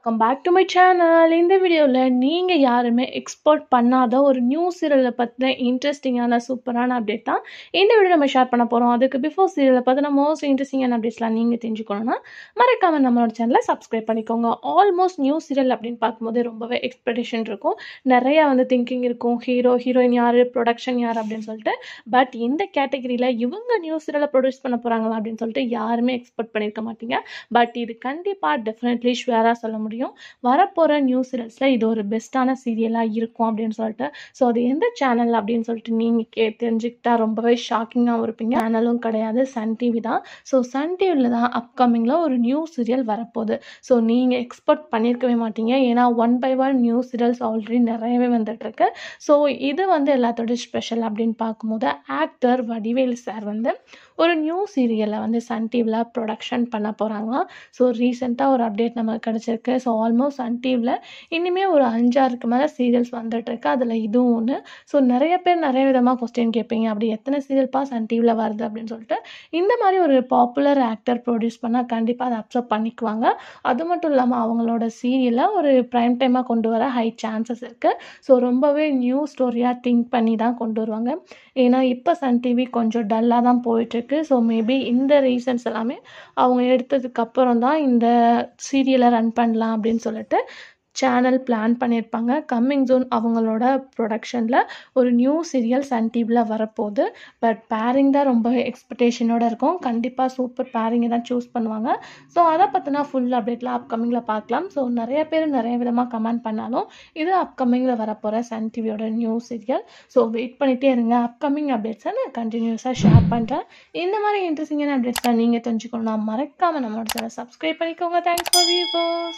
Welcome back to my channel. இந்த வீடியோவில் நீங்கள் யாருமே எக்ஸ்போர்ட் பண்ணாத ஒரு நியூ சீரியலை பற்றின இன்ட்ரெஸ்டிங்கான சூப்பரான அப்டேட் தான் இந்த வீடியோ நம்ம ஷேர் பண்ண போகிறோம். அதுக்கு பிஃபோர் சீரியலை பற்றின மோஸ்ட் இன்ட்ரெஸ்டிங்கான அப்டேட்ஸ்லாம் நீங்கள் தெரிஞ்சுக்கணுன்னா மறக்காமல் நம்மளோட சேனலை சப்ஸ்கிரைப் பண்ணிக்கோங்க. ஆல்மோஸ்ட் நியூ சீரியல் அப்படின்னு பார்க்கும்போது ரொம்பவே எக்ஸ்பெக்டேஷன் இருக்கும், நிறையா திங்கிங் இருக்கும், ஹீரோயின் யார், ப்ரொடக்ஷன் யார் அப்படின்னு சொல்லிட்டு. பட் இந்த கேட்டகரியில் இவங்க நியூ சீரியலை ப்ரொடியூஸ் பண்ண போகிறாங்களா அப்படின்னு சொல்லிட்டு யாருமே எக்ஸ்பெக்ட் பண்ணியிருக்க மாட்டீங்க. பட் இது கண்டிப்பாக டெஃபினெட்லி ஷுவராக சொல்ல முடியும், வரப்போகிற நியூ சீரியல்ஸில் இது ஒரு பெஸ்ட்டான சீரியலாக இருக்கும் அப்படின்னு சொல்லிட்டு. ஸோ அது எந்த சேனல் அப்படின்னு சொல்லிட்டு நீங்கள் தெரிஞ்சுக்கிட்டா ரொம்பவே ஷாக்கிங்காகவும் இருப்பீங்க. சேனலும் கிடையாது, சன் டிவி தான். ஸோ சன் டிவியில் தான் அப்கமிங்கில் ஒரு நியூ சீரியல் வரப்போகுது. ஸோ நீங்கள் எக்ஸ்பெக்ட் பண்ணியிருக்கவே மாட்டீங்க, ஏன்னா 1 by 1 நியூ சீரியல்ஸ் ஆல்ரெடி நிறையவே வந்துட்டுருக்கு. ஸோ இது எல்லாத்தோட ஸ்பெஷல் அப்படின்னு பார்க்கும்போது ஆக்டர் வடிவேலு சார் ஒரு நியூ சீரியலை சன் டிவியில் ப்ரொடக்ஷன் பண்ண போகிறாங்களாம். ஸோ ரீசெண்டாக ஒரு அப்டேட் நமக்கு கிடச்சிருக்கு. ஸோ ஆல்மோஸ்ட் சன் டிவியில் இனிமேல் ஒரு 5-6க்கு மேலே சீரியல்ஸ் வந்துட்டுருக்கு, அதில் இதுவும் ஒன்று. ஸோ நிறைய பேர் நிறைய விதமாக கொஸ்டின் கேட்பீங்க, அப்படி எத்தனை சீரியல்ப்பா சன் டிவியில் வருது அப்படின்னு சொல்லிட்டு. இந்த மாதிரி ஒரு பாப்புலர் ஆக்டர் ப்ரொடியூஸ் பண்ணால் கண்டிப்பாக அதை அப்சர்வ் பண்ணிக்குவாங்க. அது மட்டும் இல்லாமல் அவங்களோட சீரியலை ஒரு ப்ரைம் டைமாக கொண்டு வர ஹை சான்சஸ் இருக்குது. ஸோ ரொம்பவே நியூ ஸ்டோரியாக திங்க் பண்ணி தான் கொண்டு வருவாங்க. ஏன்னா இப்போ சன் டிவி கொஞ்சம் டல்லாக தான் போயிட்டுருக்கு. ஸோ மேபி இந்த ரீசன்ஸ் எல்லாமே அவங்க எடுத்ததுக்கப்புறம் தான் இந்த சீரியலை ரன் பண்ணலாம் அப்படின்னு சொல்லிட்டு சேனல் பிளான் பண்ணியிருப்பாங்க. கம்மிங் ஜூன் அவங்களோட ப்ரொடக்ஷனில் ஒரு நியூ சீரியல் சன் டிவியில் வரப்போகுது. பட் பேரிங் தான் ரொம்ப எக்ஸ்பெக்டேஷனோடு இருக்கும், கண்டிப்பாக சூப்பர் பேரிங்கை தான் சூஸ் பண்ணுவாங்க. ஸோ அதை பற்றினா ஃபுல் அப்டேட்டில் அப்கமிங்கில் பார்க்கலாம். ஸோ நிறைய பேர் நிறைய விதமாக கமெண்ட் பண்ணாலும் இது அப்கமிங்கில் வரப்போகிற சன் டிவியோட நியூ சீரியல். ஸோ வெயிட் பண்ணிகிட்டே இருங்க, அப்கமிங் அப்டேட்ஸை நான் கண்டினியூஸாக ஷேர் பண்ணுறேன். இந்த மாதிரி இன்ட்ரெஸ்டிங்கான அப்டேட்ஸ்லாம் நீங்கள் தெரிஞ்சுக்கணும்னா மறக்காமல் நம்மளோட சேனல் சப்ஸ்கிரைப் பண்ணிக்கோங்க. Thanks for viewers.